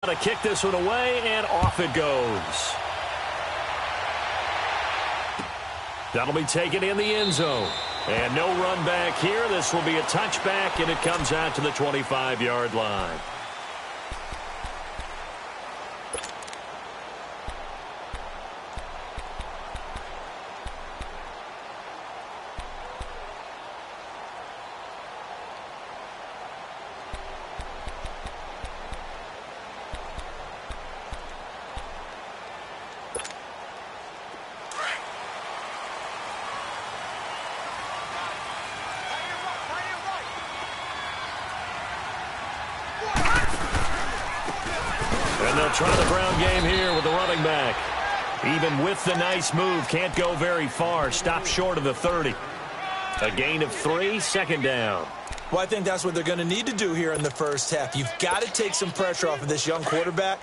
To kick this one away, and off it goes. That'll be taken in the end zone. And no run back here. This will be a touchback, and it comes out to the 25-yard line. And they'll try the ground game here with the running back. Even with the nice move, can't go very far. Stop short of the 30. A gain of 3, second down. Well, I think that's what they're going to need to do here in the first half. You've got to take some pressure off of this young quarterback,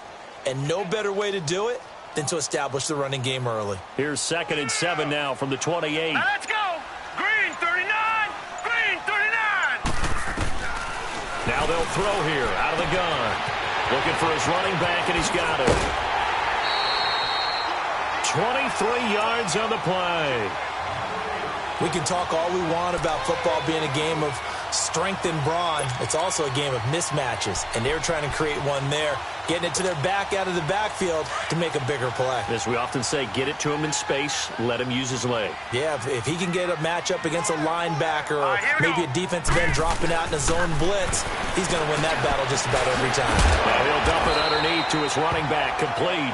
and no better way to do it than to establish the running game early. Here's 2nd and 7 now from the 28. Let's go! Green 39! Green 39! Now they'll throw here out of the gun. Looking for his running back, and he's got it. 23 yards on the play. We can talk all we want about football being a game of strength and brawn. It's also a game of mismatches, and they're trying to create one there, getting it to their back out of the backfield to make a bigger play. As we often say, get it to him in space, let him use his leg. Yeah, if he can get a matchup against a linebacker or maybe a defensive end dropping out in a zone blitz, he's going to win that battle just about every time. Now he'll dump it underneath to his running back, complete.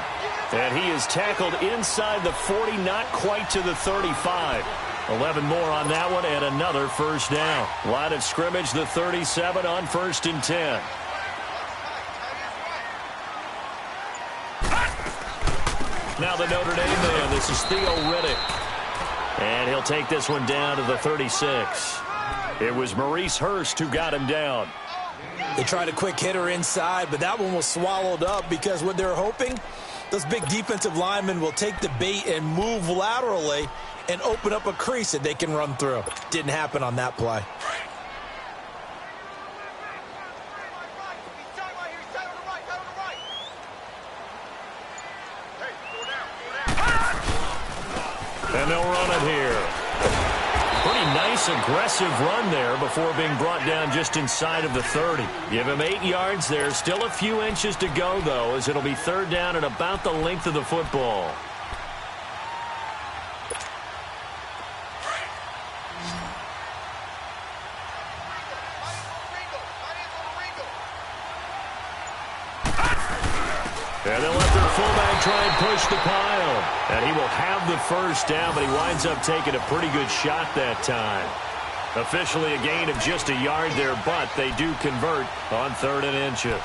And he is tackled inside the 40, not quite to the 35. 11 more on that one, and another first down. Line of scrimmage, the 37 on 1st and 10. Now the Notre Dame man, this is Theo Riddick. And he'll take this one down to the 36. It was Maurice Hurst who got him down. They tried a quick hitter inside, but that one was swallowed up because what they're hoping, those big defensive linemen will take the bait and move laterally and open up a crease that they can run through. Didn't happen on that play. And they'll run it here. Pretty nice, aggressive run there before being brought down just inside of the 30. Give him 8 yards there. Still a few inches to go, though, as it'll be 3rd down and about the length of the football. And they'll let their fullback try and push the pile. And he will have the first down, but he winds up taking a pretty good shot that time. Officially a gain of just a yard there, but they do convert on 3rd and inches.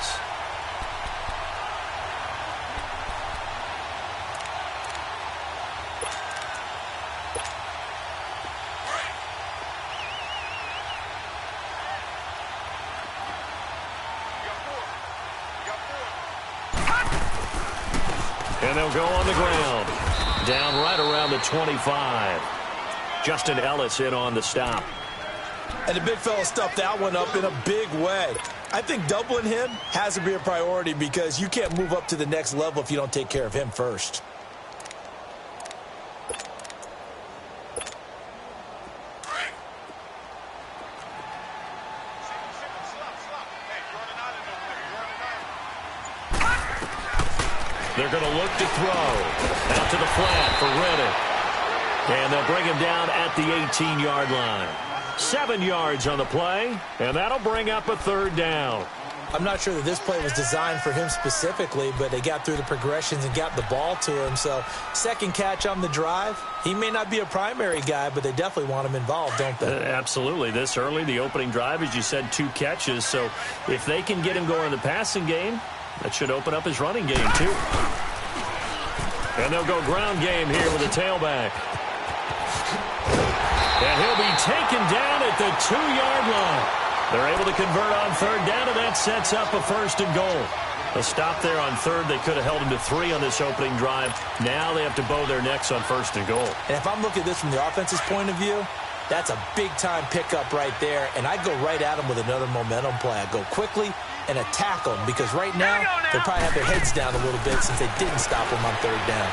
And they'll go on the ground. Down right around the 25. Justin Ellis in on the stop. And the big fella stuffed that one up in a big way. I think doubling him has to be a priority because you can't move up to the next level if you don't take care of him first. They're going to look to throw. Out to the flat for Riddick. And they'll bring him down at the 18-yard line. 7 yards on the play, and that'll bring up a 3rd down. I'm not sure that this play was designed for him specifically, but they got through the progressions and got the ball to him. So, second catch on the drive. He may not be a primary guy, but they definitely want him involved, don't they? Absolutely. This early, the opening drive, as you said, 2 catches. So, if they can get him going in the passing game, that should open up his running game, too. And they'll go ground game here with a tailback. And he'll be taken down at the 2-yard line. They're able to convert on 3rd down, and that sets up a 1st and goal. A stop there on 3rd. They could have held him to 3 on this opening drive. Now they have to bow their necks on 1st and goal. And if I'm looking at this from the offense's point of view, that's a big-time pickup right there, and I go right at him with another momentum play. I go quickly and attack them, because right now they'll probably have their heads down a little bit since they didn't stop him on third down.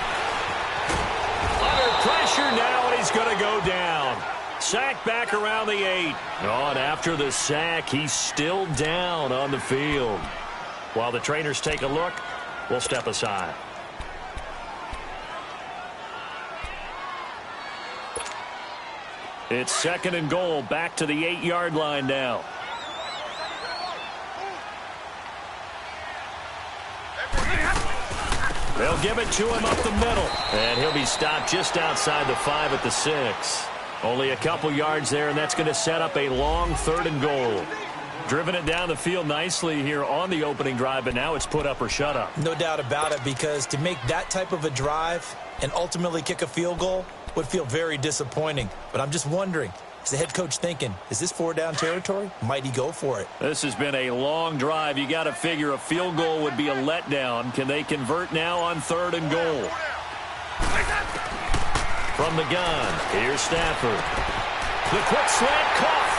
Under pressure now, and he's going to go down. Sack back around the 8. Oh, and after the sack, he's still down on the field. While the trainers take a look, we'll step aside. It's 2nd and goal, back to the 8-yard line now. They'll give it to him up the middle. And he'll be stopped just outside the 5 at the 6. Only a couple yards there, and that's going to set up a long 3rd and goal. Driven it down the field nicely here on the opening drive, but now it's put up or shut up. No doubt about it, because to make that type of a drive and ultimately kick a field goal would feel very disappointing. But I'm just wondering, is the head coach thinking, is this 4-down territory? Might he go for it? This has been a long drive. You got to figure a field goal would be a letdown. Can they convert now on 3rd and goal? From the gun, here's Stafford. The quick slant caught.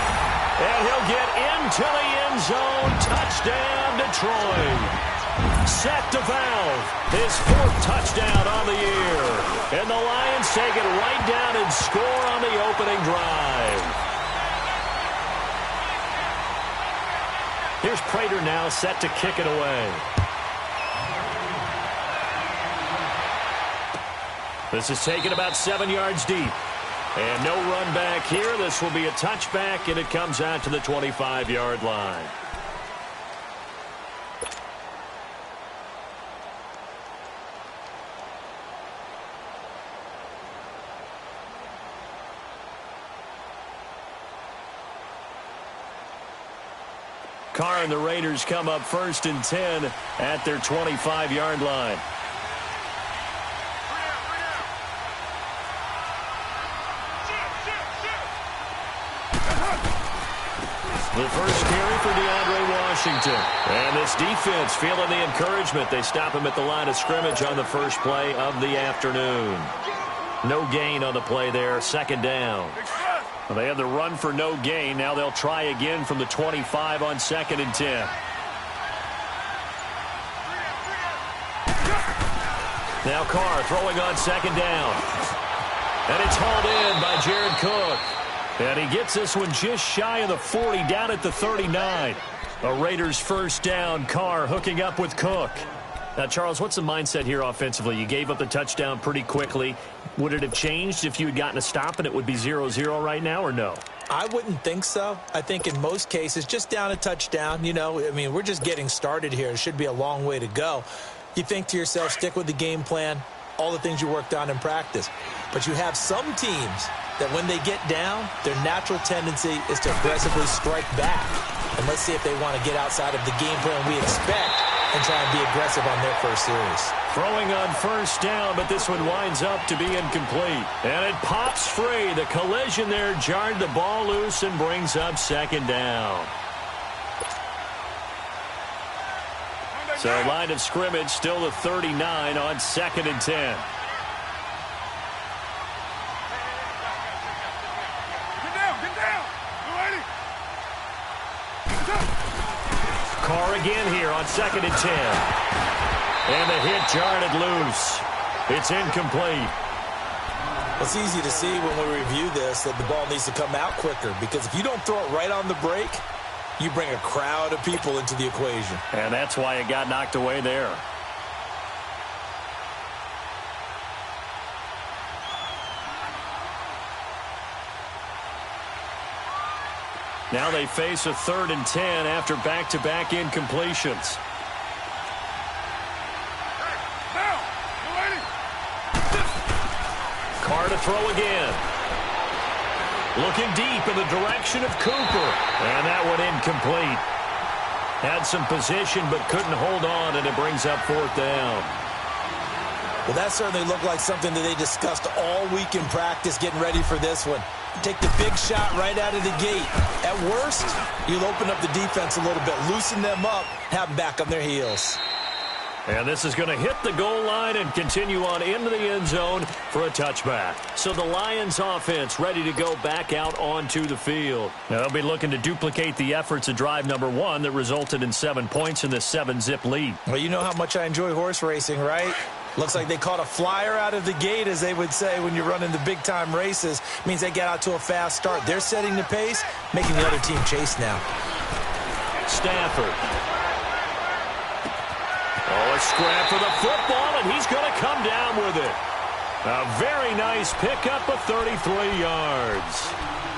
And he'll get into the end zone. Touchdown, Detroit. Set to Valve, his 4th touchdown on the year. And the Lions take it right down and score on the opening drive. Here's Prater now set to kick it away. This is taken about 7 yards deep. And no run back here. This will be a touchback, and it comes out to the 25-yard line. Carr and the Raiders come up 1st and 10 at their 25-yard line. The first carry for DeAndre Washington. And this defense feeling the encouragement. They stop him at the line of scrimmage on the first play of the afternoon. No gain on the play there, 2nd down. Well, they had the run for no gain. Now they'll try again from the 25 on 2nd and 10. Now Carr throwing on 2nd down. And it's hauled in by Jared Cook. And he gets this one just shy of the 40, down at the 39. A Raiders first down. Carr hooking up with Cook. Now, Charles, what's the mindset here offensively? You gave up the touchdown pretty quickly. Would it have changed if you had gotten a stop and it would be 0-0 right now, or no? I wouldn't think so. I think in most cases, just down a touchdown, you know, I mean, we're just getting started here. It should be a long way to go. You think to yourself, stick with the game plan, all the things you worked on in practice. But you have some teams that when they get down, their natural tendency is to aggressively strike back. And let's see if they want to get outside of the game plan we expect and try and be aggressive on their first series. Throwing on first down, but this one winds up to be incomplete. And it pops free. The collision there jarred the ball loose and brings up 2nd down. So line of scrimmage still the 39 on 2nd and 10. Carr again here on 2nd and 10. And the hit jarred it loose. It's incomplete. It's easy to see when we review this that the ball needs to come out quicker, because if you don't throw it right on the break, you bring a crowd of people into the equation. And that's why it got knocked away there. Now they face a 3rd and 10 after back-to-back incompletions. Carr to throw again. Looking deep in the direction of Cooper. And that one incomplete. Had some position but couldn't hold on, and it brings up 4th down. Well, that certainly looked like something that they discussed all week in practice getting ready for this one. Take the big shot right out of the gate. At worst, you'll open up the defense a little bit, loosen them up, have them back on their heels. And this is going to hit the goal line and continue on into the end zone for a touchback. So the Lions offense ready to go back out onto the field. Now they'll be looking to duplicate the efforts of drive number 1 that resulted in 7 points in this 7-zip lead. Well, you know how much I enjoy horse racing, right? Looks like they caught a flyer out of the gate, as they would say when you're running the big-time races. Means they get out to a fast start. They're setting the pace, making the other team chase now. Stafford. Oh, a scrap for the football, and he's going to come down with it. A very nice pickup of 33 yards.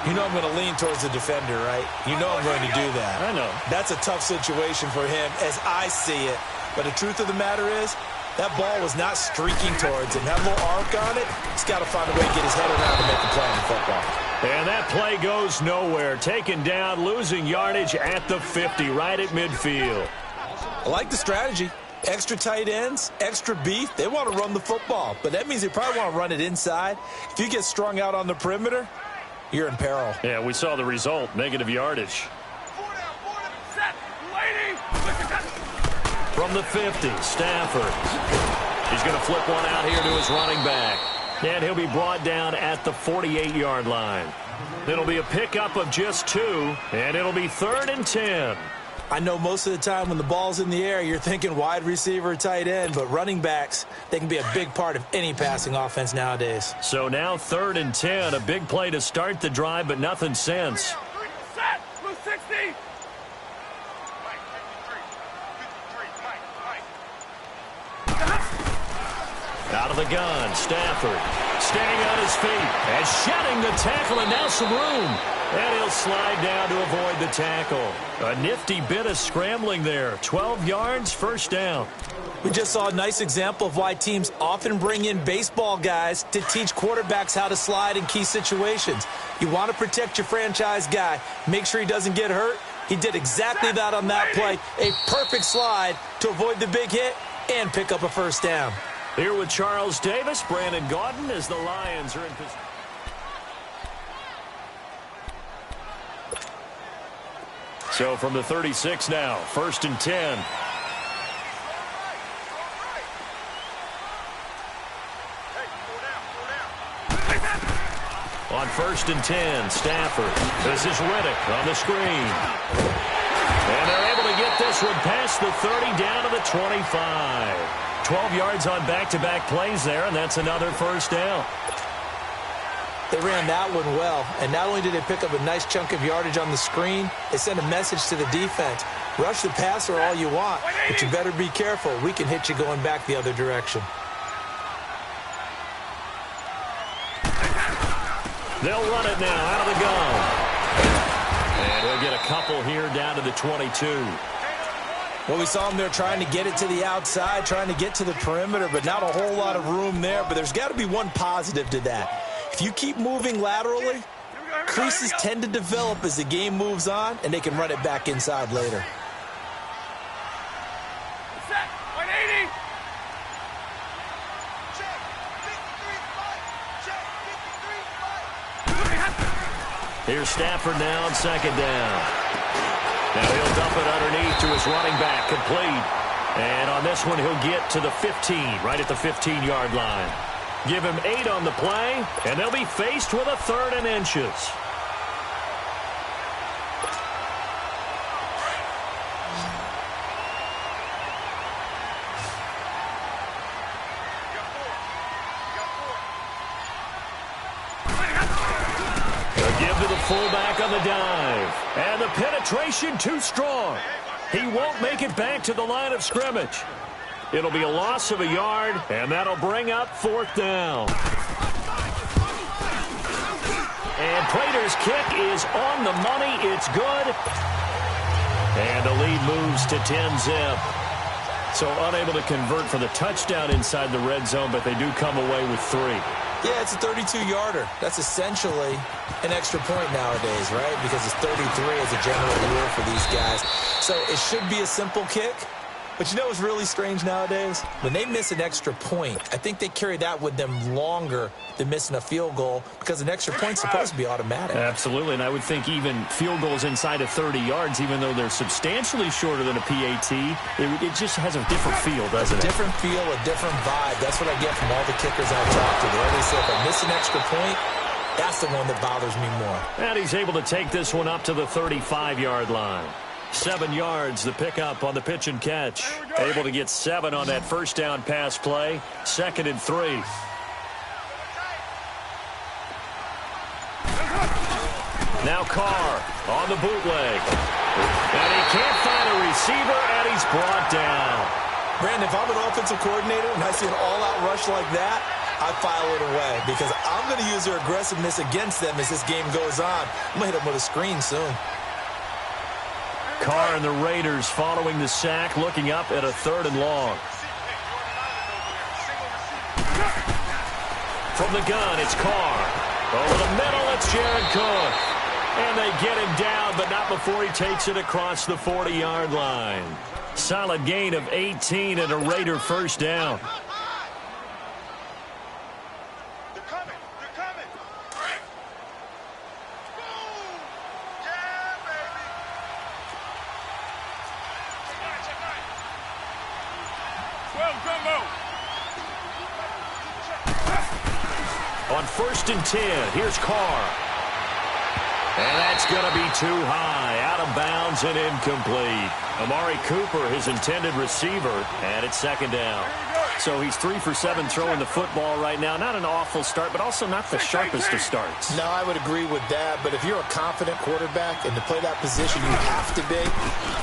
You know I'm going to lean towards the defender, right? You know I'm going to do that. I know. That's a tough situation for him as I see it. But the truth of the matter is, that ball was not streaking towards him. That little arc on it, he's got to find a way to get his head around to make a play on the football. And that play goes nowhere. Taken down, losing yardage at the 50, right at midfield. I like the strategy. Extra tight ends, extra beef. They want to run the football, but that means they probably want to run it inside. If you get strung out on the perimeter, you're in peril. Yeah, we saw the result, negative yardage. From the 50, Stafford. He's going to flip one out here to his running back. And he'll be brought down at the 48-yard line. It'll be a pickup of just 2, and it'll be 3rd and 10. I know most of the time when the ball's in the air, you're thinking wide receiver, tight end, but running backs, they can be a big part of any passing offense nowadays. So now 3rd and 10, a big play to start the drive, but nothing since. Set! Blue 60! Out of the gun, Stafford staying on his feet and shedding the tackle, and now some room. And he'll slide down to avoid the tackle. A nifty bit of scrambling there. 12 yards, first down. We just saw a nice example of why teams often bring in baseball guys to teach quarterbacks how to slide in key situations. You want to protect your franchise guy. Make sure he doesn't get hurt. He did exactly that on that play. A perfect slide to avoid the big hit and pick up a first down. Here with Charles Davis, Brandon Gaudin as the Lions are in position. So from the 36 now, 1st and 10. On 1st and 10, Stafford. This is Riddick on the screen. And they're able to get this one past the 30 down to the 25. 12 yards on back-to-back plays there, and that's another first down. They ran that one well, and not only did they pick up a nice chunk of yardage on the screen, they sent a message to the defense. Rush the passer all you want, but you better be careful. We can hit you going back the other direction. They'll run it now out of the gun. And he'll get a couple here down to the 22. Well, we saw him there trying to get it to the outside, trying to get to the perimeter, but not a whole lot of room there. But there's got to be one positive to that. If you keep moving laterally, creases tend to develop as the game moves on, and they can run it back inside later. Set! 180! Here's Stafford now on 2nd down. Now he'll dump it underneath to his running back, complete. And on this one, he'll get to the 15, right at the 15-yard line. Give him 8 on the play, and they'll be faced with a 3rd and inches. They'll give to the fullback on the dive. And the penetration too strong. He won't make it back to the line of scrimmage. It'll be a loss of a yard, and that'll bring up 4th down. And Prater's kick is on the money. It's good. And the lead moves to 10-zip. So unable to convert for the touchdown inside the red zone, but they do come away with 3. Yeah, it's a 32-yarder. That's essentially an extra point nowadays, right? Because it's 33 as a general rule for these guys. So it should be a simple kick, But you know what's really strange nowadays? When they miss an extra point, I think they carry that with them longer than missing a field goal because an extra point's supposed to be automatic. Absolutely, and I would think even field goals inside of 30 yards, even though they're substantially shorter than a PAT, it just has a different feel, doesn't it? A different feel, a different vibe. That's what I get from all the kickers I've talked to. They always say if I miss an extra point, that's the one that bothers me more. And he's able to take this one up to the 35-yard line. 7 yards, the pickup on the pitch and catch. Able to get 7 on that first down pass play. 2nd and 3. Now Carr on the bootleg. And he can't find a receiver, and he's brought down. Brandon, if I'm an offensive coordinator and I see an all-out rush like that, I file it away because I'm going to use their aggressiveness against them as this game goes on. I'm going to hit them with a screen soon. Carr and the Raiders following the sack, looking up at a 3rd and long. From the gun, it's Carr. Over the middle, it's Jared Cook. And they get him down, but not before he takes it across the 40-yard line. Solid gain of 18 and a Raider first down. On 1st and 10, here's Carr. And that's going to be too high, out of bounds and incomplete. Amari Cooper, his intended receiver, and it's 2nd down. So he's 3 for 7 throwing the football right now. Not an awful start, but also not the sharpest of starts. No, I would agree with that. But if you're a confident quarterback and to play that position you have to be,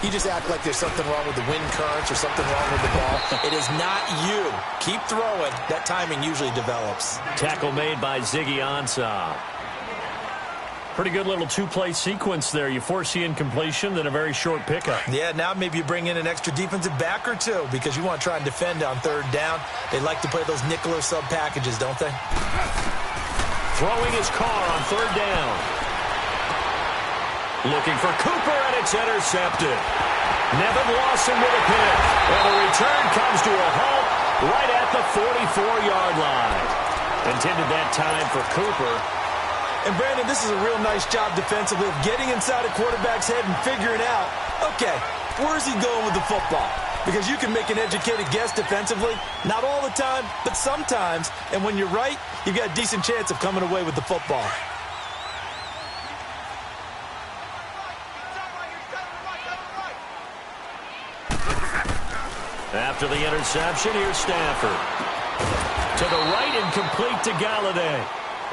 you just act like there's something wrong with the wind currents or something wrong with the ball. It is not you. Keep throwing. That timing usually develops. Tackle made by Ziggy Ansah. Pretty good little 2-play sequence there. You force the incompletion, then a very short pickup. Yeah, now maybe you bring in an extra defensive back or two because you want to try and defend on 3rd down. They like to play those nickel or sub packages, don't they? Throwing his Carr on 3rd down. Looking for Cooper, and it's intercepted. Nevin Lawson with a pick. And the return comes to a halt right at the 44-yard line. Intended that time for Cooper. And, Brandon, this is a real nice job defensively of getting inside a quarterback's head and figuring out, okay, where's he going with the football? Because you can make an educated guess defensively, not all the time, but sometimes. And when you're right, you've got a decent chance of coming away with the football. After the interception, here's Stafford. To the right and complete to Galladay.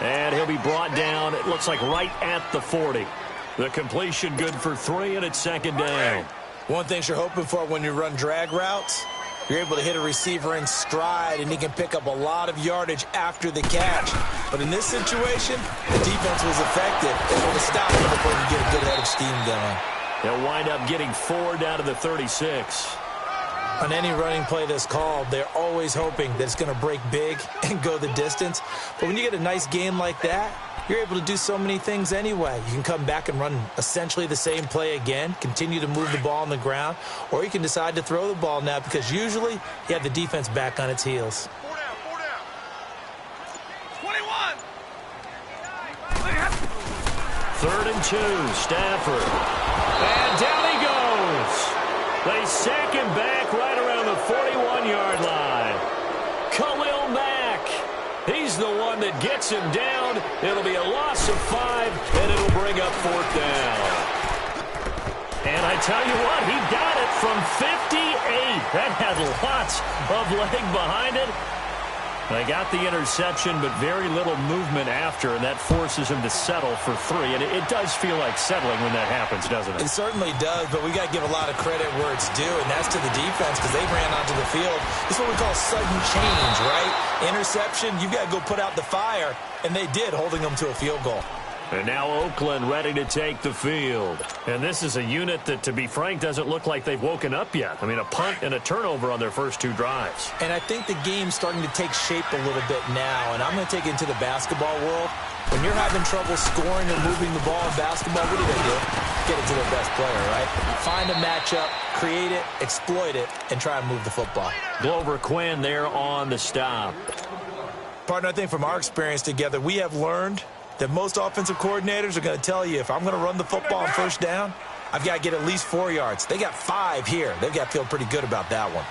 And he'll be brought down, it looks like right at the 40. The completion good for 3, and it's 2nd down. One thing you're hoping for when you run drag routes, you're able to hit a receiver in stride, and he can pick up a lot of yardage after the catch. But in this situation, the defense was effective, able to stop him before you get a good head of steam going. They'll wind up getting 4 down to the 36. On any running play that's called, they're always hoping that it's going to break big and go the distance. But when you get a nice game like that, you're able to do so many things anyway. You can come back and run essentially the same play again, continue to move the ball on the ground, or you can decide to throw the ball now because usually you have the defense back on its heels. 4 down. 21. 3rd and 2, Stafford. And down he goes. They sack him back right around the 41-yard line. Khalil Mack. He's the one that gets him down. It'll be a loss of 5, and it'll bring up 4th down. And I tell you what, he got it from 58. That had lots of leg behind it. They got the interception, but very little movement after, and that forces him to settle for 3. And it does feel like settling when that happens, doesn't it? It certainly does, but we got to give a lot of credit where it's due, and that's to the defense because they ran onto the field. This is what we call sudden change, right? Interception, you've got to go put out the fire, and they did, holding them to a field goal. And now Oakland ready to take the field. And this is a unit that, to be frank, doesn't look like they've woken up yet. I mean, a punt and a turnover on their first 2 drives. And I think the game's starting to take shape a little bit now. And I'm going to take it into the basketball world. When you're having trouble scoring or moving the ball in basketball, what do? Get it to their best player, right? Find a matchup, create it, exploit it, and try and move the football. Glover Quinn there on the stop. Partner, I think from our experience together, we have learned that most offensive coordinators are going to tell you, if I'm going to run the football on first down, I've got to get at least 4 yards. They got 5 here. They've got to feel pretty good about that one.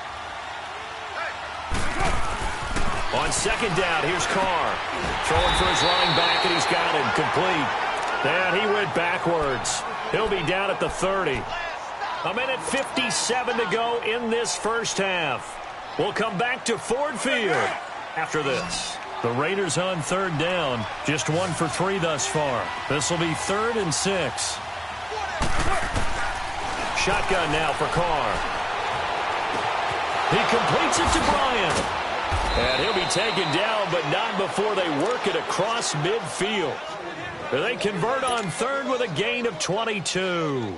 On second down, here's Carr. Throwing for his running back, and he's got him complete. And he went backwards. He'll be down at the 30. 1:57 to go in this first half. We'll come back to Ford Field after this. The Raiders on third down. Just 1 for 3 thus far. This will be 3rd and 6. Shotgun now for Carr. He completes it to Bryant. And he'll be taken down, but not before they work it across midfield. They convert on 3rd with a gain of 22.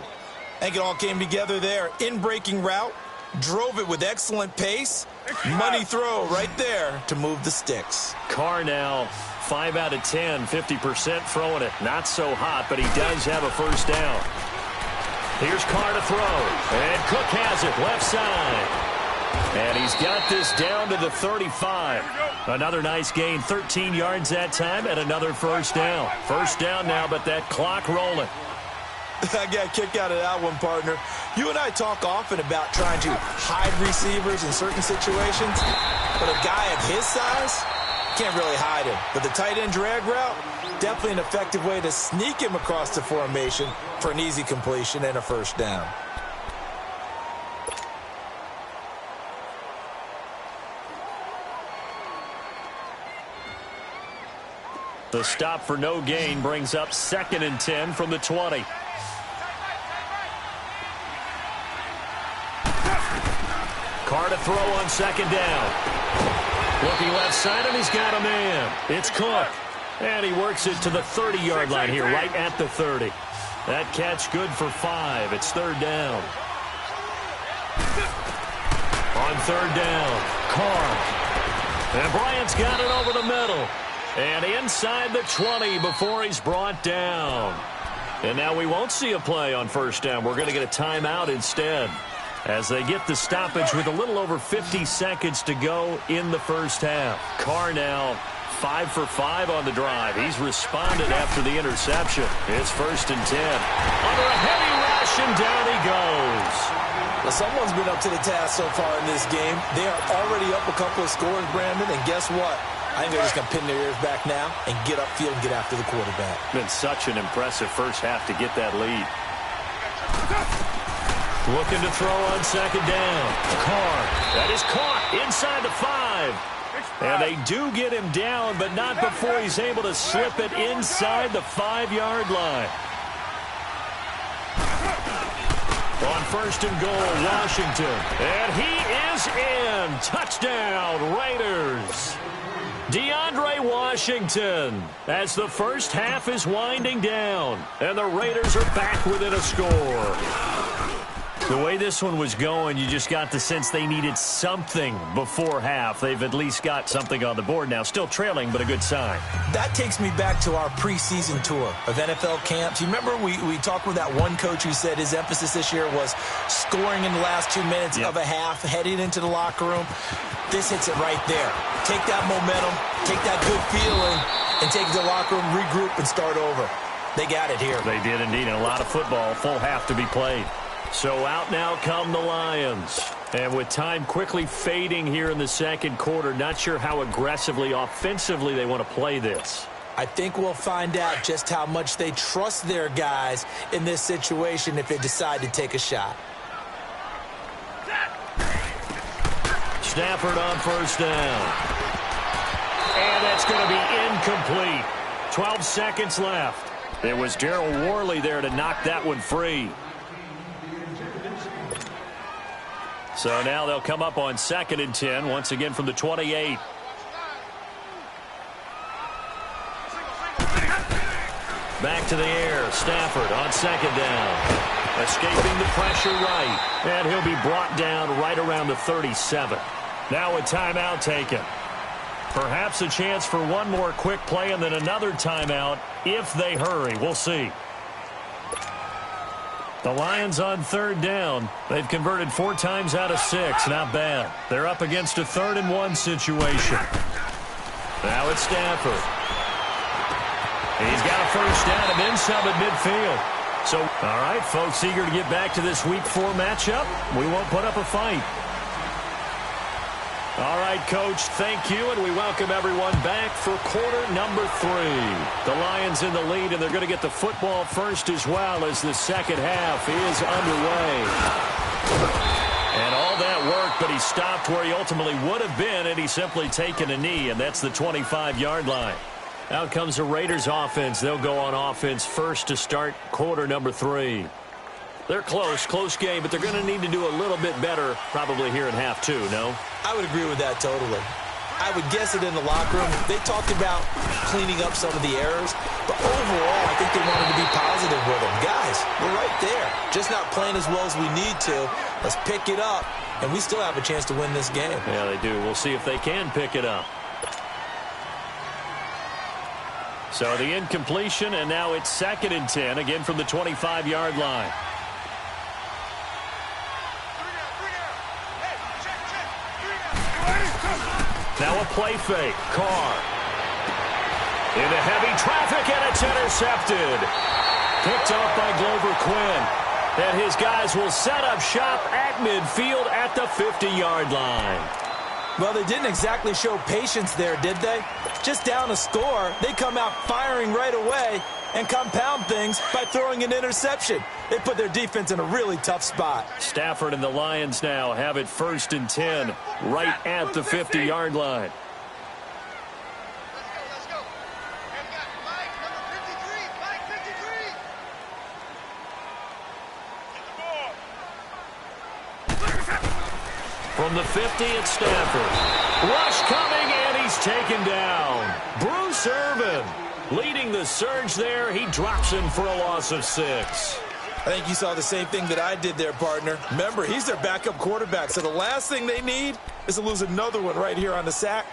I think it all came together there. In-breaking route, drove it with excellent pace. Money throw right there to move the sticks. Carr now 5 out of 10, 50% throwing it. Not so hot, but he does have a first down. Here's Carr to throw. And Cook has it left side. And he's got this down to the 35. Another nice gain, 13 yards that time, and another first down. First down now, but that clock rolling. I got a kick out of that one, partner. You and I talk often about trying to hide receivers in certain situations, but a guy of his size can't really hide him. But the tight end drag route, definitely an effective way to sneak him across the formation for an easy completion and a first down. The stop for no gain brings up 2nd and 10 from the 20. Carr to throw on second down. Looking left side, and he's got a man. It's Cook. And he works it to the 30-yard line here, right at the 30. That catch good for 5. It's 3rd down. On 3rd down, Carr. And Bryant's got it over the middle. And inside the 20 before he's brought down. And now we won't see a play on first down. We're going to get a timeout instead, as they get the stoppage with a little over 50 seconds to go in the first half. Carr now 5 for 5 on the drive. He's responded after the interception. It's 1st and 10. Under a heavy rush, and down he goes. Well, someone's been up to the task so far in this game. They are already up a couple of scores, Brandon, and guess what? I think they're just going to pin their ears back now and get upfield and get after the quarterback. Been such an impressive first half to get that lead. Looking to throw on second down. Carr. That is caught inside the 5. And they do get him down, but not before he's able to slip it inside the 5-yard line. On 1st and goal, Washington. And he is in. Touchdown, Raiders. DeAndre Washington, as the first half is winding down, and the Raiders are back within a score. The way this one was going, you just got the sense they needed something before half. They've at least got something on the board now. Still trailing, but a good sign. That takes me back to our preseason tour of NFL camps. You remember we talked with that one coach who said his emphasis this year was scoring in the last 2 minutes of a half, heading into the locker room. This hits it right there. Take that momentum, take that good feeling, and take it to the locker room, regroup, and start over. They got it here. They did indeed, and a lot of football, full half to be played. So out now come the Lions. And with time quickly fading here in the second quarter, not sure how aggressively, offensively they want to play this. I think we'll find out just how much they trust their guys in this situation if they decide to take a shot. Stafford on first down. And that's going to be incomplete. 12 seconds left. It was Darryl Worley there to knock that one free. So now they'll come up on 2nd and 10, once again from the 28. Back to the air. Stafford on second down. Escaping the pressure right. And he'll be brought down right around the 37. Now a timeout taken. Perhaps a chance for one more quick play and then another timeout if they hurry. We'll see. The Lions on third down. They've converted 4 times out of 6. Not bad. They're up against a 3rd and 1 situation. Now it's Stafford. He's got a first down and then some at midfield. So, all right, folks, eager to get back to this Week 4 matchup. We won't put up a fight. All right, Coach, thank you, and we welcome everyone back for quarter number 3. The Lions in the lead, and they're going to get the football first as well as the second half is underway. And all that work, but he stopped where he ultimately would have been, and he's simply taken a knee, and that's the 25-yard line. Out comes the Raiders offense. They'll go on offense first to start quarter number 3. They're close game, but they're going to need to do a little bit better probably here in half 2, no? I would agree with that totally. I would guess it in the locker room. They talked about cleaning up some of the errors, but overall, I think they wanted to be positive with them. Guys, we're right there. Just not playing as well as we need to. Let's pick it up, and we still have a chance to win this game. Yeah, they do. We'll see if they can pick it up. So the incompletion, and now it's 2nd and 10, again from the 25-yard line. Now a play fake. Carr. Into heavy traffic, and it's intercepted. Picked off by Glover Quinn. And his guys will set up shop at midfield at the 50-yard line. Well, they didn't exactly show patience there, did they? Just down a score, they come out firing right away and compound things by throwing an interception. They put their defense in a really tough spot. Stafford and the Lions now have it 1st and 10 right at the 50-yard line. Let's go. And we got Mike, number 53. Get the ball. From the 50, it's Stafford. Rush coming, and he's taken down. Bruce Irvin leading the surge there. He drops him for a loss of 6. I think you saw the same thing that I did there, partner. Remember, he's their backup quarterback, so the last thing they need is to lose another one right here on the sack.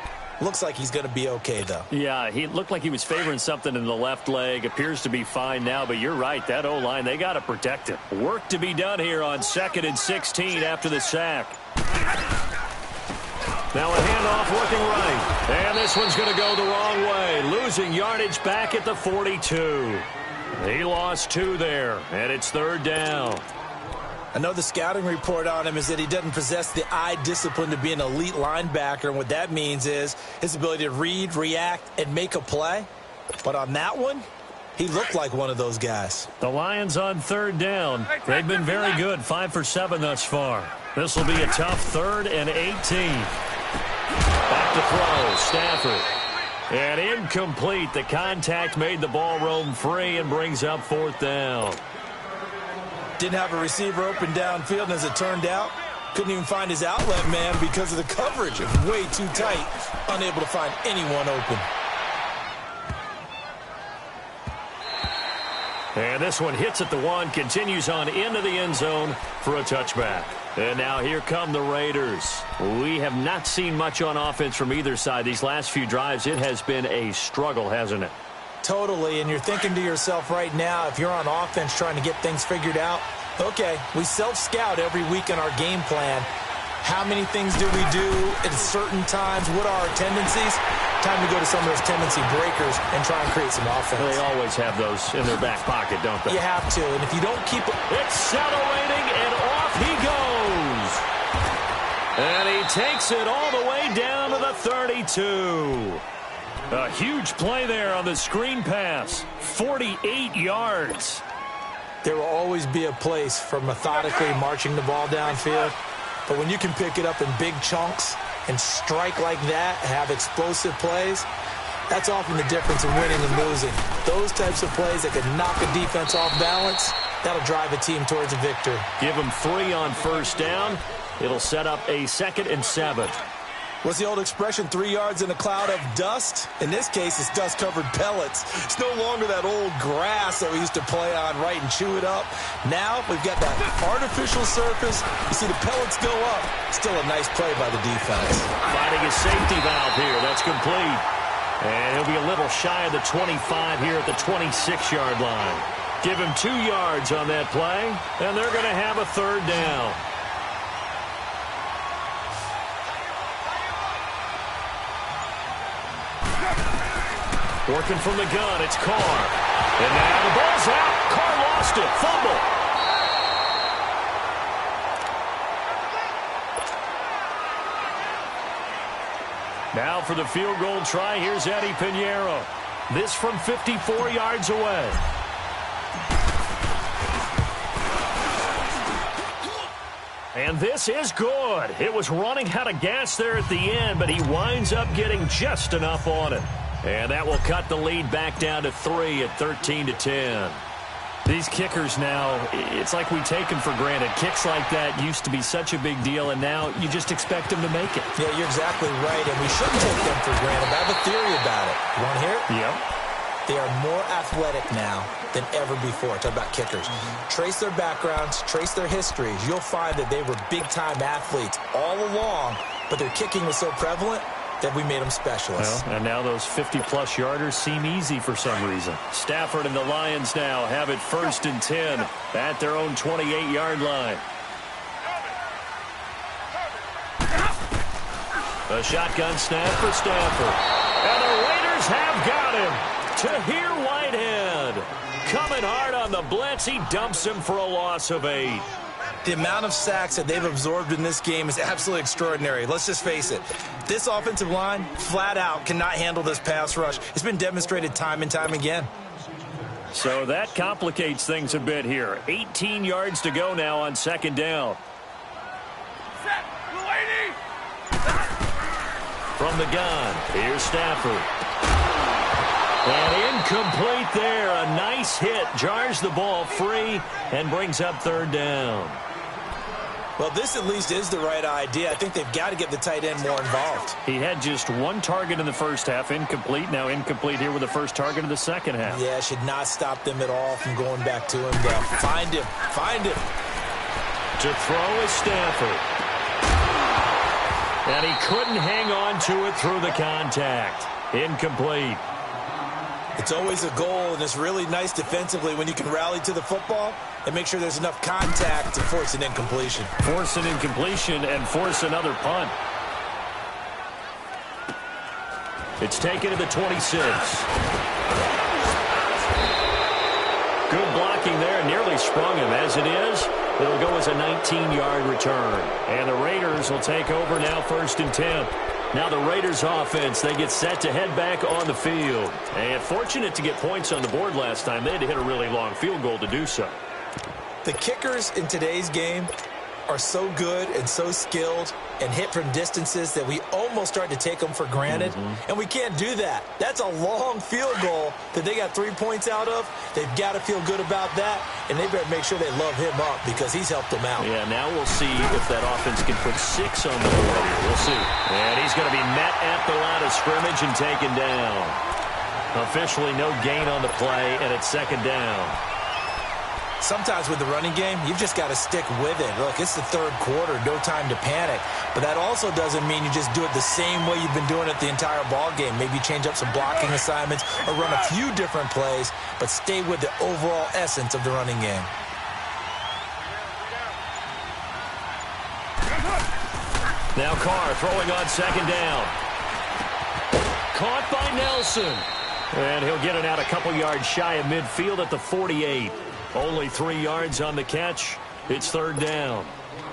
Looks like he's going to be okay, though. Yeah, he looked like he was favoring something in the left leg. Appears to be fine now, but you're right. That O-line, they got to protect him. Work to be done here on 2nd and 16 after the sack. Now a handoff working right. And this one's going to go the wrong way. Losing yardage back at the 42. He lost 2 there, and it's 3rd down. I know the scouting report on him is that he doesn't possess the eye discipline to be an elite linebacker, and what that means is his ability to read, react, and make a play. But on that one, he looked like one of those guys. The Lions on 3rd down. They've been very good, 5 for 7 thus far. This will be a tough 3rd and 18. Back to throw, Stafford. And incomplete. The contact made the ball roam free and brings up 4th down. Didn't have a receiver open downfield, and as it turned out, couldn't even find his outlet man because of the coverage. It was way too tight, unable to find anyone open. And this one hits at the 1, continues on into the end zone for a touchback. And now here come the Raiders. We have not seen much on offense from either side. These last few drives, it has been a struggle, hasn't it? Totally, and you're thinking to yourself right now, if you're on offense trying to get things figured out, okay, we self-scout every week in our game plan. How many things do we do at certain times? What are our tendencies? Time to go to some of those tendency breakers and try and create some offense. They always have those in their back pocket, don't they? You have to, and if you don't keep it... Accelerating, and off he goes. And he takes it all the way down to the 32. A huge play there on the screen pass. 48 yards. There will always be a place for methodically marching the ball downfield. But when you can pick it up in big chunks and strike like that, have explosive plays, that's often the difference in winning and losing. Those types of plays that can knock a defense off balance, that'll drive a team towards a victory. Give them 3 on 1st down. It'll set up a 2nd and 7. What's the old expression, 3 yards in a cloud of dust? In this case, it's dust-covered pellets. It's no longer that old grass that we used to play on, right, and chew it up. Now we've got that artificial surface. You see the pellets go up. Still a nice play by the defense. Finding a safety valve here. That's complete. And he'll be a little shy of the 25 here at the 26-yard line. Give him 2 yards on that play, and they're going to have a third down. Working from the gun, it's Carr. And now the ball's out. Carr lost it. Fumble. Now for the field goal try, here's Eddie Pinheiro. This from 54 yards away. And this is good. It was running out of gas there at the end, but he winds up getting just enough on it. And that will cut the lead back down to 3 at 13-10. These kickers now, it's like we take them for granted. Kicks like that used to be such a big deal, and now you just expect them to make it. Yeah, you're exactly right, and we shouldn't take them for granted. I have a theory about it. You want to hear it? Yep. They are more athletic now than ever before. Talk about kickers. Trace their backgrounds, trace their histories. You'll find that they were big-time athletes all along, but their kicking was so prevalent that we made them specialists. Well, and now those 50-plus yarders seem easy for some reason. Stafford and the Lions now have it 1st and 10 at their own 28-yard line. A shotgun snap for Stafford. And the Raiders have got him. Tahir Whitehead coming hard on the blitz. He dumps him for a loss of 8. The amount of sacks that they've absorbed in this game is absolutely extraordinary. Let's just face it. This offensive line, flat out, cannot handle this pass rush. It's been demonstrated time and time again. So that complicates things a bit here. 18 yards to go now on 2nd down. Set, lady. From the gun, here's Stafford. And incomplete there. A nice hit. Jars the ball free and brings up 3rd down. Well, this at least is the right idea. I think they've got to get the tight end more involved. He had just 1 target in the first half. Incomplete. Now incomplete here with the first target of the second half. Yeah, should not stop them at all from going back to him. Find him. Find him. To throw is Stafford. And he couldn't hang on to it through the contact. Incomplete. It's always a goal, and it's really nice defensively when you can rally to the football and make sure there's enough contact to force an incompletion. Force an incompletion and force another punt. It's taken to the 26. Good blocking there. Nearly sprung him. As it is, it'll go as a 19-yard return. And the Raiders will take over now 1st and 10. Now the Raiders offense, they get set to head back on the field. And fortunate to get points on the board last time. They had to hit a really long field goal to do so. The kickers in today's game are so good and so skilled and hit from distances that we almost start to take them for granted. And we can't do that. That's a long field goal that they got 3 points out of. They've got to feel good about that, and they better make sure they love him up because he's helped them out. Yeah, now we'll see if that offense can put 6 on the board here. We'll see. And he's going to be met at the line of scrimmage and taken down. Officially no gain on the play, and it's 2nd down. Sometimes with the running game, you've just got to stick with it. Look, it's the 3rd quarter, no time to panic. But that also doesn't mean you just do it the same way you've been doing it the entire ball game. Maybe change up some blocking assignments or run a few different plays, but stay with the overall essence of the running game. Now Carr throwing on 2nd down. Caught by Nelson. And he'll get it out a couple yards shy of midfield at the 48. Only 3 yards on the catch. It's 3rd down.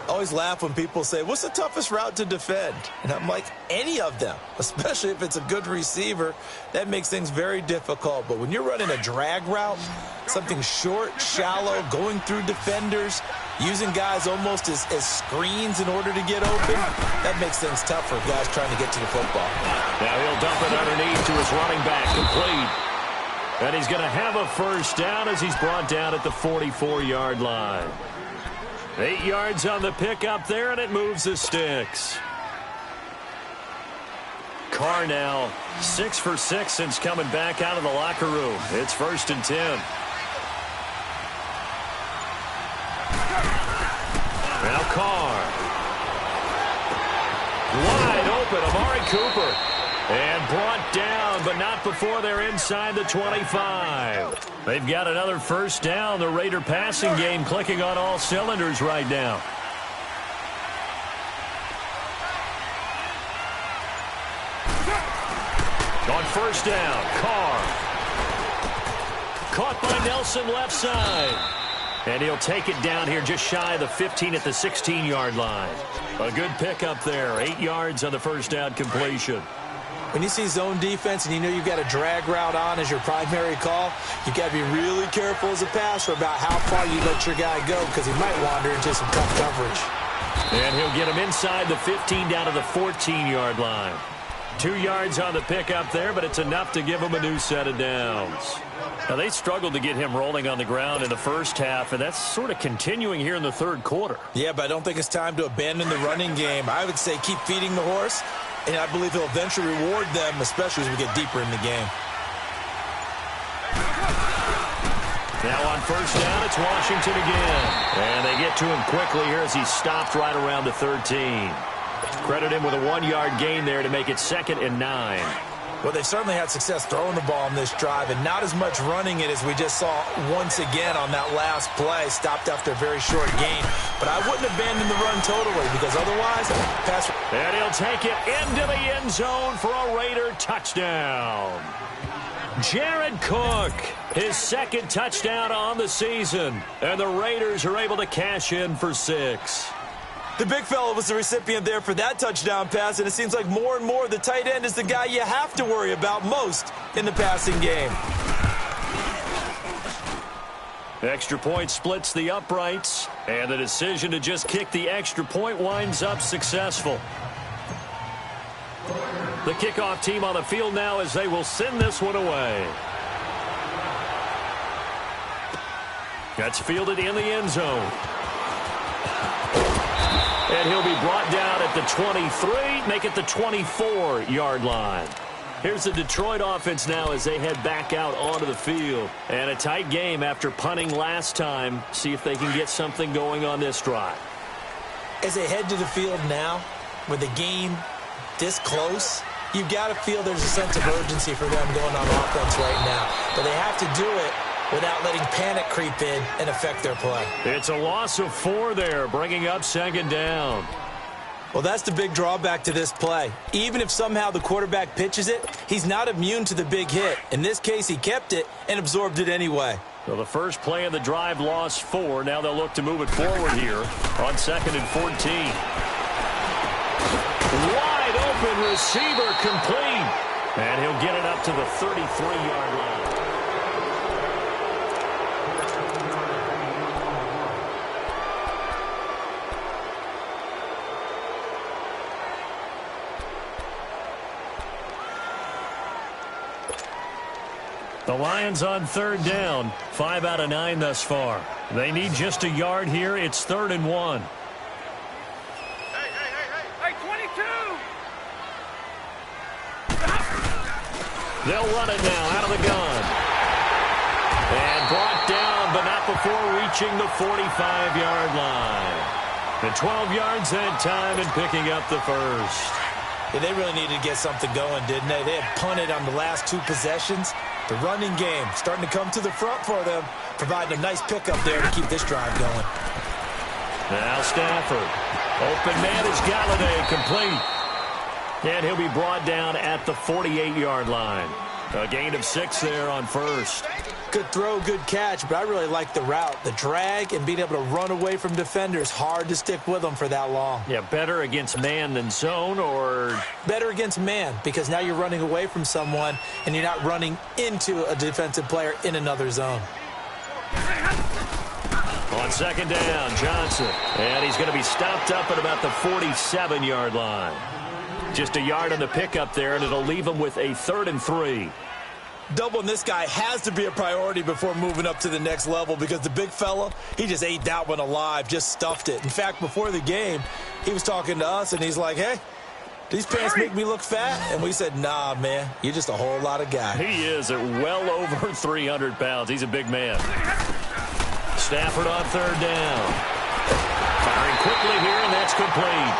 I always laugh when people say, what's the toughest route to defend? And I'm like, any of them, especially if it's a good receiver. That makes things very difficult. But when you're running a drag route, something short, shallow, going through defenders, using guys almost as screens in order to get open, that makes things tough for guys trying to get to the football. Now he'll dump it underneath to his running back, complete. And he's going to have a 1st down as he's brought down at the 44-yard line. 8 yards on the pickup there, and it moves the sticks. Carr now 6 for 6 since coming back out of the locker room. It's 1st and 10. Now Carr. Wide open, Amari Cooper. And brought down, but not before they're inside the 25. They've got another first down. The Raider passing game clicking on all cylinders right now. On first down, Carr. Caught by Nelson left side. And he'll take it down here just shy of the 15 at the 16-yard line. A good pickup there. 8 yards on the first down completion. When you see zone defense and you know you've got a drag route on as your primary call, you've got to be really careful as a passer about how far you let your guy go because he might wander into some tough coverage. And he'll get him inside the 15 down to the 14-yard line. 2 yards on the pickup there, but it's enough to give him a new set of downs. Now, they struggled to get him rolling on the ground in the first half, and that's sort of continuing here in the third quarter. Yeah, but I don't think it's time to abandon the running game. I would say keep feeding the horse, and I believe he'll eventually reward them, especially as we get deeper in the game. Now on first down, it's Washington again. And they get to him quickly here as he stopped right around the 13. Credit him with a 1-yard gain there to make it 2nd and 9. Well, they've certainly had success throwing the ball on this drive and not as much running it as we just saw once again on that last play. Stopped after a very short gain. But I wouldn't abandon the run totally because otherwise, pass. And he'll take it into the end zone for a Raider touchdown. Jared Cook, his 2nd touchdown on the season. And the Raiders are able to cash in for 6. The big fella was the recipient there for that touchdown pass, and it seems like more and more the tight end is the guy you have to worry about most in the passing game. Extra point splits the uprights, and the decision to just kick the extra point winds up successful. The kickoff team on the field now as they will send this one away. That's fielded in the end zone. And he'll be brought down at the 23, make it the 24-yard line. Here's the Detroit offense now as they head back out onto the field. And a tight game after punting last time. See if they can get something going on this drive. As they head to the field now, with the game this close, you've got to feel there's a sense of urgency for them going on offense right now. But they have to do it without letting panic creep in and affect their play. It's a loss of 4 there, bringing up 2nd down. Well, that's the big drawback to this play. Even if somehow the quarterback pitches it, he's not immune to the big hit. In this case, he kept it and absorbed it anyway. So the first play of the drive lost 4. Now they'll look to move it forward here on 2nd and 14. Wide open receiver complete. And he'll get it up to the 33-yard line. The Lions on 3rd down, 5 out of 9 thus far. They need just a yard here. It's 3rd and 1. Hey, 22! They'll run it now out of the gun. And brought down, but not before reaching the 45-yard line. The 12 yards that time and picking up the first. Yeah, they really needed to get something going, didn't they? They had punted on the last 2 possessions. The running game starting to come to the front for them, providing a nice pickup there to keep this drive going. Now Stafford. Open man is Galladay, complete. And he'll be brought down at the 48-yard line. A gain of 6 there on first. Good throw, good catch, but I really like the route. The drag and being able to run away from defenders. Hard to stick with them for that long. Yeah, better against man than zone, or? Better against man, because now you're running away from someone and you're not running into a defensive player in another zone. On 2nd down, Johnson. And he's going to be stopped up at about the 47-yard line. Just a yard on the pickup there, and it'll leave him with a 3rd and 3. Doubling this guy has to be a priority before moving up to the next level because the big fella, he just ate that one alive, just stuffed it. In fact, before the game, he was talking to us, and he's like, hey, These pants make me look fat? And we said, nah, man, you're just a whole lot of guy. He is at well over 300 pounds. He's a big man. Stafford on third down. Firing quickly here, and that's complete.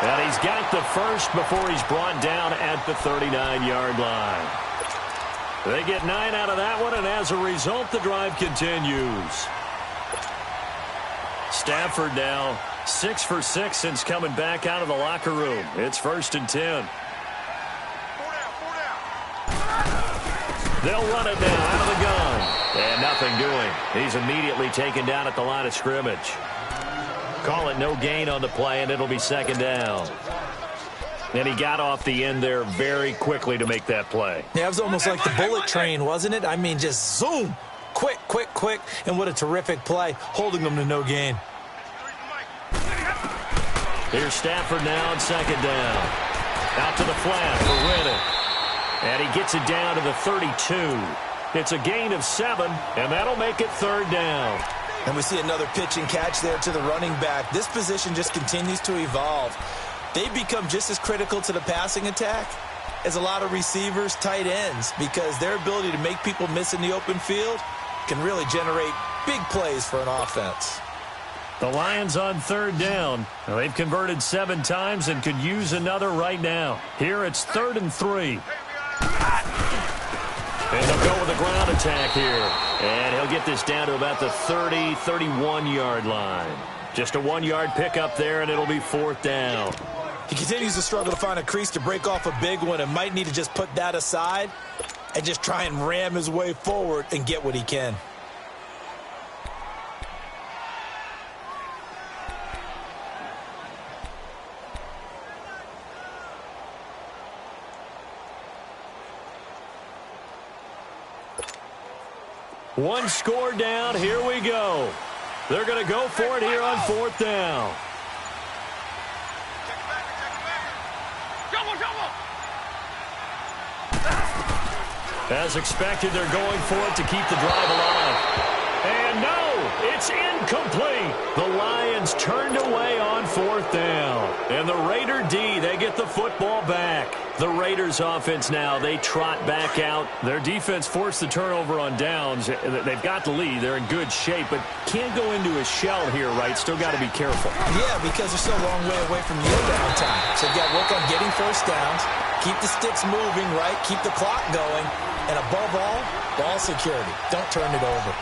And he's got the first before he's brought down at the 39-yard line. They get 9 out of that one, and as a result, the drive continues. Stafford now 6 for 6 since coming back out of the locker room. It's 1st and 10. They'll run it now out of the gun. And nothing doing. He's immediately taken down at the line of scrimmage. Call it no gain on the play, and it'll be 2nd down. And he got off the end there very quickly to make that play. Yeah, it was almost like the bullet train, wasn't it? I mean, just zoom. Quick, quick, quick. And what a terrific play, holding them to no gain. Here's Stafford now on 2nd down. Out to the flat for Rennan. And he gets it down to the 32. It's a gain of 7, and that'll make it 3rd down. And we see another pitch and catch there to the running back. This position just continues to evolve. They become just as critical to the passing attack as a lot of receivers, tight ends, because their ability to make people miss in the open field can really generate big plays for an offense. The Lions on 3rd down. Well, they've converted 7 times and could use another right now. Here it's 3rd and 3. And they'll go with a ground attack here. And he'll get this down to about the 30, 31-yard line. Just a 1-yard pickup there, and it'll be 4th down. He continues to struggle to find a crease to break off a big one and might need to just put that aside and just try and ram his way forward and get what he can. One score down. Here we go. They're going to go for it here on 4th down. As expected, they're going for it to keep the drive alive. And no, it's incomplete. The Lions turned away on 4th down. And the Raider D, they get the football back. The Raiders offense now, they trot back out. Their defense forced the turnover on downs. They've got the lead. They're in good shape, but can't go into a shell here, right? Still got to be careful. Yeah, because they're so a long way away from kneel down time. So they've got to work on getting first downs, keep the sticks moving, right? Keep the clock going. And above all, ball security. Don't turn it over.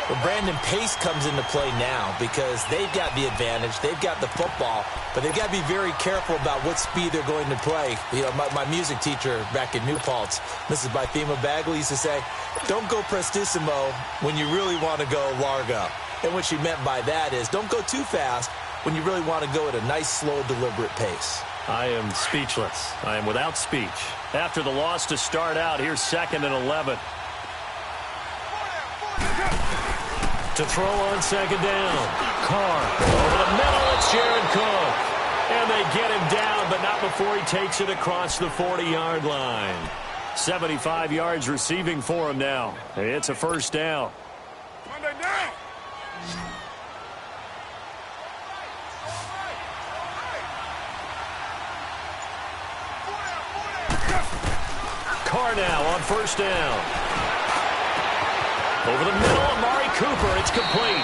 But Brandon Pace comes into play now because they've got the advantage. They've got the football, but they've got to be very careful about what speed they're going to play. You know, my music teacher back in New Paltz, Mrs. Bythema Bagley, used to say, don't go prestissimo when you really want to go largo. And what she meant by that is don't go too fast when you really want to go at a nice, slow, deliberate pace. I am speechless. I am without speech. After the loss to start out, here's 2nd and 11. To throw on 2nd down. Carr over the middle. It's Jared Cook. And they get him down, but not before he takes it across the 40-yard line. 75 yards receiving for him now. It's a 1st down. Carr now on 1st down. Over the middle, Amari Cooper. It's complete.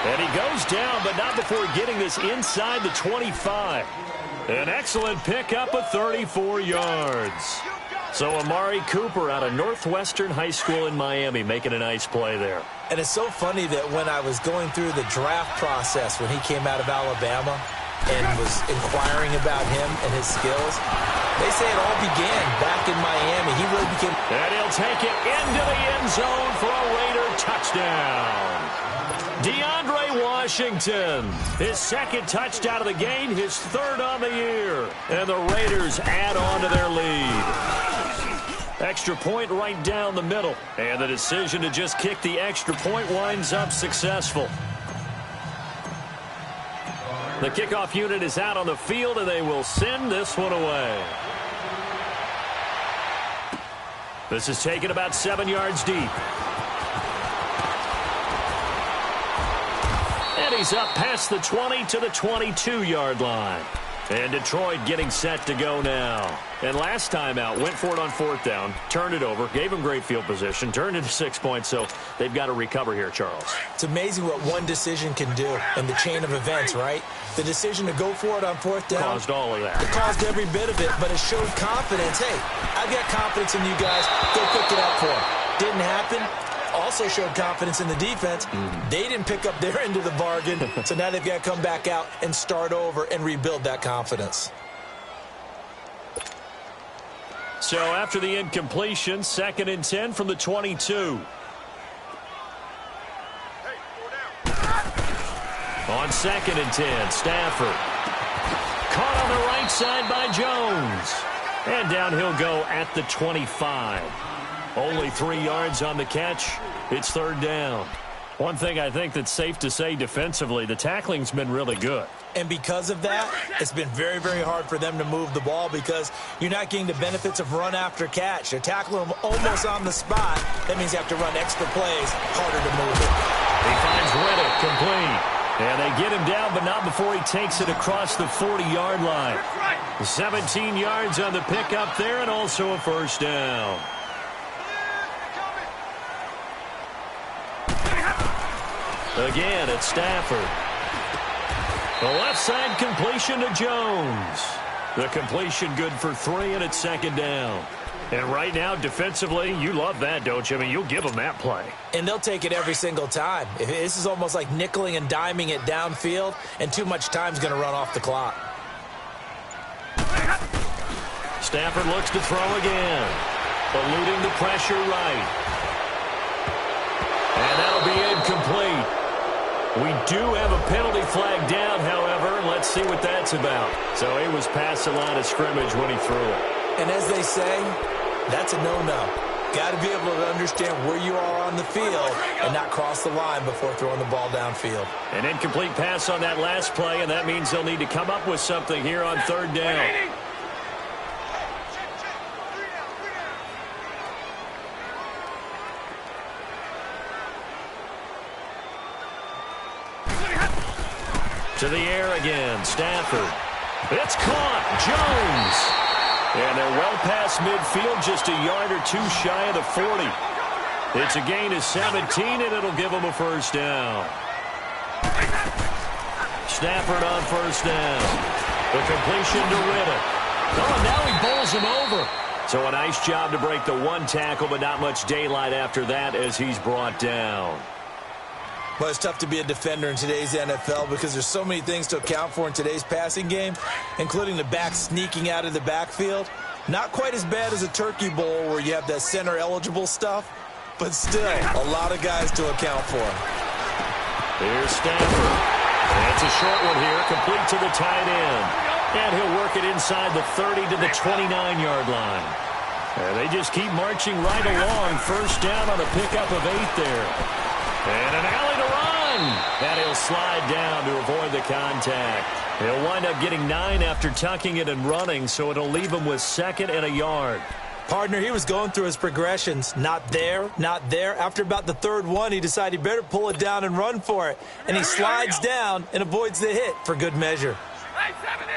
And he goes down, but not before getting this inside the 25. An excellent pickup of 34 yards. So Amari Cooper out of Northwestern High School in Miami making a nice play there. And it's so funny that when I was going through the draft process when he came out of Alabama and was inquiring about him and his skills, they say it all began back in Miami. He really became... And he'll take it into the end zone for a Raider touchdown. DeAndre Washington, his 2nd touchdown of the game, his 3rd on the year. And the Raiders add on to their lead. Extra point right down the middle. And the decision to just kick the extra point winds up successful. The kickoff unit is out on the field, and they will send this one away. This is taken about 7 yards deep. And he's up past the 20 to the 22-yard line. And Detroit getting set to go now. And last time out, went for it on 4th down, turned it over, gave them great field position, turned into 6 points, so they've got to recover here, Charles. It's amazing what one decision can do in the chain of events, right? The decision to go for it on 4th down. Caused all of that. It caused every bit of it, but it showed confidence. Hey, I've got confidence in you guys. Go pick it up for them. Didn't happen. Also showed confidence in the defense. They didn't pick up their end of the bargain, so now they've got to come back out and start over and rebuild that confidence. So after the incompletion, 2nd and 10 from the 22. On 2nd and 10, Stafford. Caught on the right side by Jones. And down he'll go at the 25. Only 3 yards on the catch. It's 3rd down. One thing I think that's safe to say defensively, the tackling's been really good. And because of that, it's been very, very hard for them to move the ball because you're not getting the benefits of run after catch. They're tackling them almost on the spot. That means you have to run extra plays, harder to move it. He finds Riddick complete. And they get him down, but not before he takes it across the 40-yard line. 17 yards on the pickup there and also a 1st down. Again, it's Stafford. The left side completion to Jones. The completion good for 3, and it's 2nd down. And right now, defensively, you love that, don't you? I mean, you'll give them that play. And they'll take it every single time. This is almost like nickeling and diming it downfield, and too much time's going to run off the clock. Stafford looks to throw again. Eluding the pressure right. And that'll be incomplete. We do have a penalty flag down, however. Let's see what that's about. So he was past the line of scrimmage when he threw it. And as they say, that's a no-no. Got to be able to understand where you are on the field and not cross the line before throwing the ball downfield. An incomplete pass on that last play, and that means they'll need to come up with something here on 3rd down. To the air again, Stafford. It's caught, Jones. And they're well past midfield, just a yard or 2 shy of the 40. It's a gain of 17, and it'll give them a 1st down. Stafford on 1st down. The completion to Riddick. Oh, and now he bowls him over. So a nice job to break the 1 tackle, but not much daylight after that as he's brought down. Well, it's tough to be a defender in today's NFL because there's so many things to account for in today's passing game, including the back sneaking out of the backfield. Not quite as bad as a turkey bowl where you have that center-eligible stuff, but still a lot of guys to account for. Here's Stafford. And it's a short one here, complete to the tight end. And he'll work it inside the 30 to the 29-yard line. And they just keep marching right along. 1st down on a pickup of 8 there. And an alley to run. And he'll slide down to avoid the contact. He'll wind up getting 9 after tucking it and running, so it'll leave him with 2nd and a yard. Partner, he was going through his progressions. Not there, not there. After about the 3rd one, he decided he better pull it down and run for it. And he slides down and avoids the hit for good measure. Hey, 70!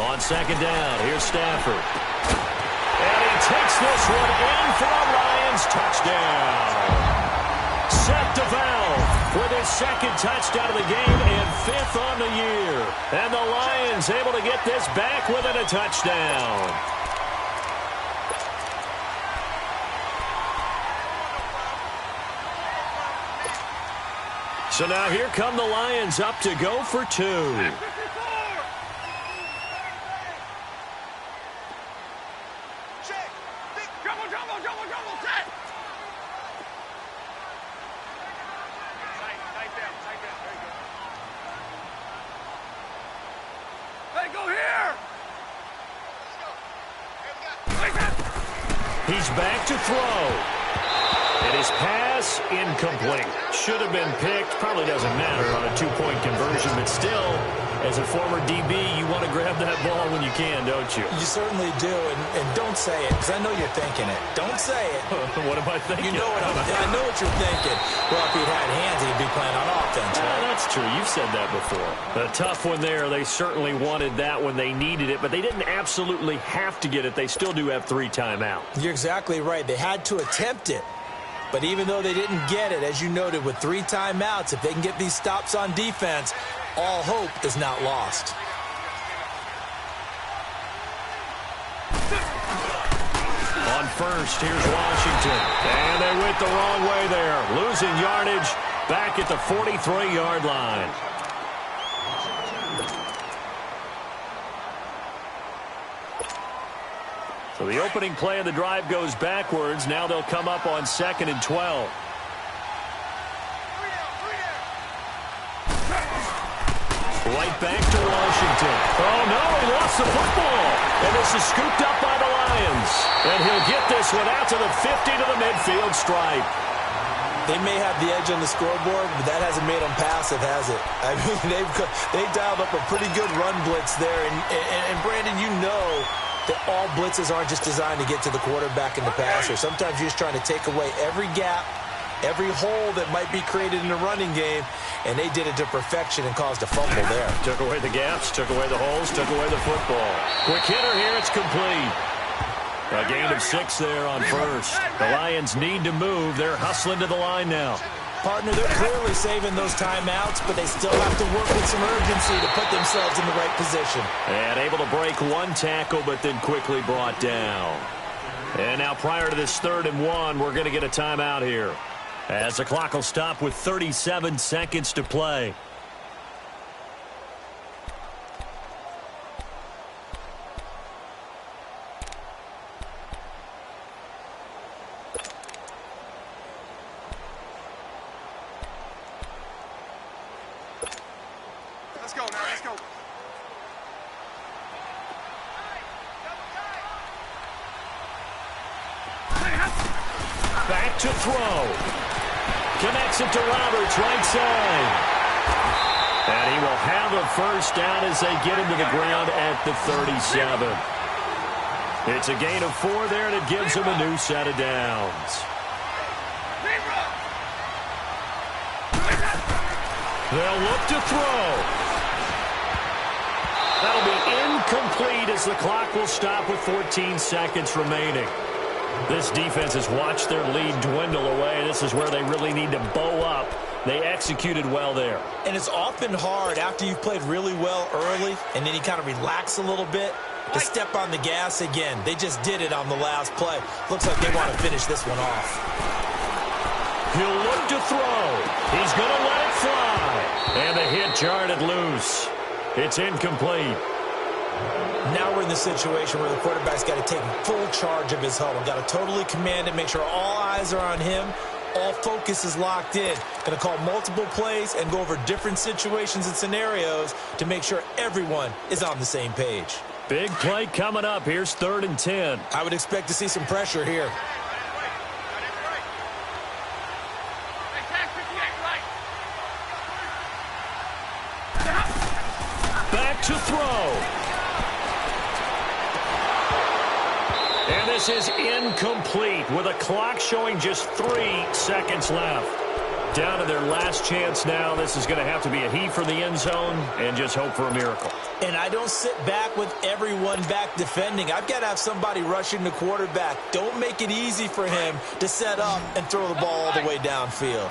On 2nd down, here's Stafford. And he takes this one in for a Lions touchdown. Seth DeValve with his 2nd touchdown of the game and 5th on the year. And the Lions able to get this back within a touchdown. So now here come the Lions up to go for 2. He's back to throw. And his pass incomplete. Should have been picked. Probably doesn't matter on a 2-point conversion, but still As a former DB, you want to grab that ball when you can, don't you? You certainly do, and don't say it, because I know you're thinking it. Don't say it. What am I thinking? You know what I know what you're thinking. Well, if he'd had hands, he'd be playing on offense, right? That's true. You've said that before. A tough one there. They certainly wanted that when they needed it, but they didn't absolutely have to get it. They still do have 3 timeouts. You're exactly right. They had to attempt it. But even though they didn't get it, as you noted, with 3 timeouts, if they can get these stops on defense, all hope is not lost. On first, here's Washington. And they went the wrong way there. Losing yardage back at the 43-yard line. So the opening play of the drive goes backwards. Now they'll come up on 2nd and 12. Right back to Washington. Oh, no, he lost the football. And this is scooped up by the Lions. And he'll get this one out to the 50 to the midfield stripe. They may have the edge on the scoreboard, but that hasn't made them passive, has it? I mean, they've dialed up a pretty good run blitz there. And Brandon, you know that all blitzes aren't just designed to get to the quarterback and the passer. Sometimes you're just trying to take away every gap, every hole that might be created in the running game, and they did it to perfection and caused a fumble there. Took away the gaps, took away the holes, took away the football. Quick hitter here, it's complete. A gain of 6 there on first. The Lions need to move. They're hustling to the line now. Partner, they're clearly saving those timeouts, but they still have to work with some urgency to put themselves in the right position. And able to break 1 tackle, but then quickly brought down. And now prior to this 3rd and 1, we're going to get a timeout here, as the clock will stop with 37 seconds to play. Let's go now, let's go. Back to throw. Connects it to Roberts, right side. And he will have a first down as they get him to the ground at the 37. It's a gain of 4 there, and it gives him a new set of downs. They'll look to throw. That'll be incomplete as the clock will stop with 14 seconds remaining. This defense has watched their lead dwindle away. This is where they really need to bow up. They executed well there. And it's often hard after you've played really well early and then you kind of relax a little bit to step on the gas again. They just did it on the last play. Looks like they want to finish this one off. He'll look to throw. He's going to let it fly. And the hit jarred it loose. It's incomplete. Now we're in the situation where the quarterback's got to take full charge of his huddle. Got to totally command it, make sure all eyes are on him. All focus is locked in. Going to call multiple plays and go over different situations and scenarios to make sure everyone is on the same page. Big play coming up. Here's 3rd and 10. I would expect to see some pressure here. Back to throw. And this is incomplete with a clock showing just 3 seconds left. Down to their last chance now. This is going to have to be a heave for the end zone and just hope for a miracle. And I don't sit back with everyone back defending. I've got to have somebody rushing the quarterback. Don't make it easy for him to set up and throw the ball all the way downfield.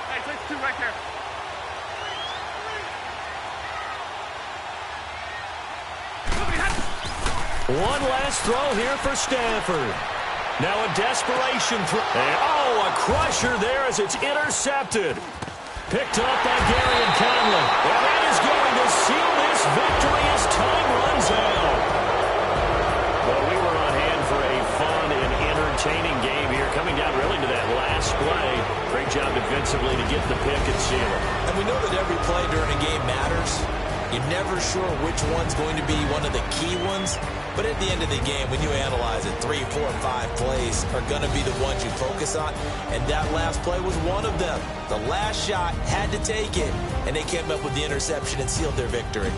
Hey, take 2 right there. One last throw here for Stafford. Now a desperation throw. Oh, a crusher there as it's intercepted. Picked up by Gary and Conley. And that is going to seal this victory as time runs out. Well, we were on hand for a fun and entertaining game here, coming down really to that last play. Great job defensively to get the pick and seal it. And we know that every play during a game matters. You're never sure which one's going to be one of the key ones. But at the end of the game, when you analyze it, 3, 4, 5 plays are going to be the ones you focus on. And that last play was one of them. The last shot had to take it, and they came up with the interception and sealed their victory.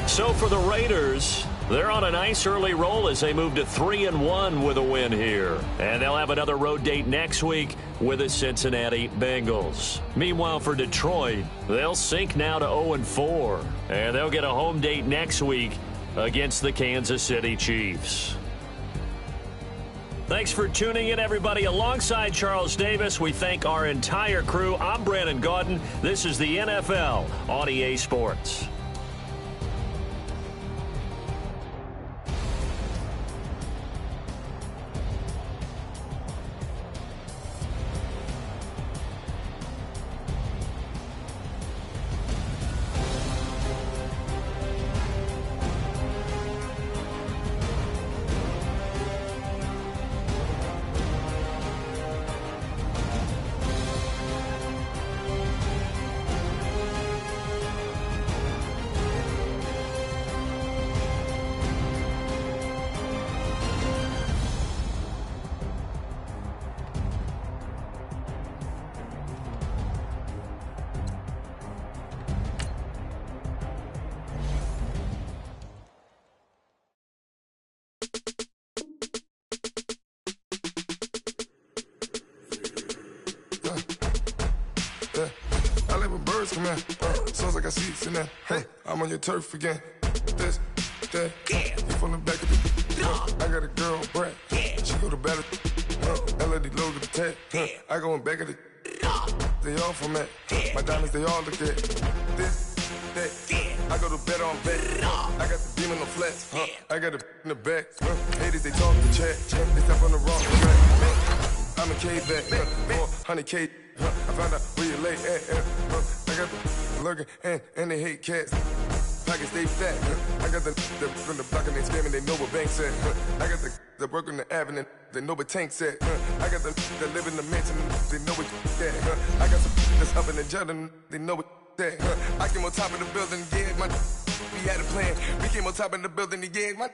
So for the Raiders, they're on a nice early roll as they move to 3-1 with a win here. And they'll have another road date next week with the Cincinnati Bengals. Meanwhile, for Detroit, they'll sink now to 0-4. And they'll get a home date next week against the Kansas City Chiefs. Thanks for tuning in, everybody. Alongside Charles Davis, we thank our entire crew. I'm Brandon Gaudin. This is the NFL on EA Sports. I like when birds come in. Sounds like I see it in there. Hey, I'm on your turf again. This, that, you from the back of the. I got a girl, Brad. She go to battle. LED logo the tag. I go in back of the. They all from that. My diamonds, they all look at. This, that. I go to bet on bet. I got the demon on flats. I got it in the back. Haters, they talk the chat. They step on the wrong track. I'm a K-back. 400K. I found out where you lay at. I got the lurking and they hate cats. Pockets stay fat. I got the from the block and they scamming, they know what banks at. I got the work on the avenue, they know what tanks at. I got the that live in the mansion, they know what that. I got some that's up in the jutting, they know what that. I came on top of the building, yeah, we had a plan. We came on top of the building, yeah,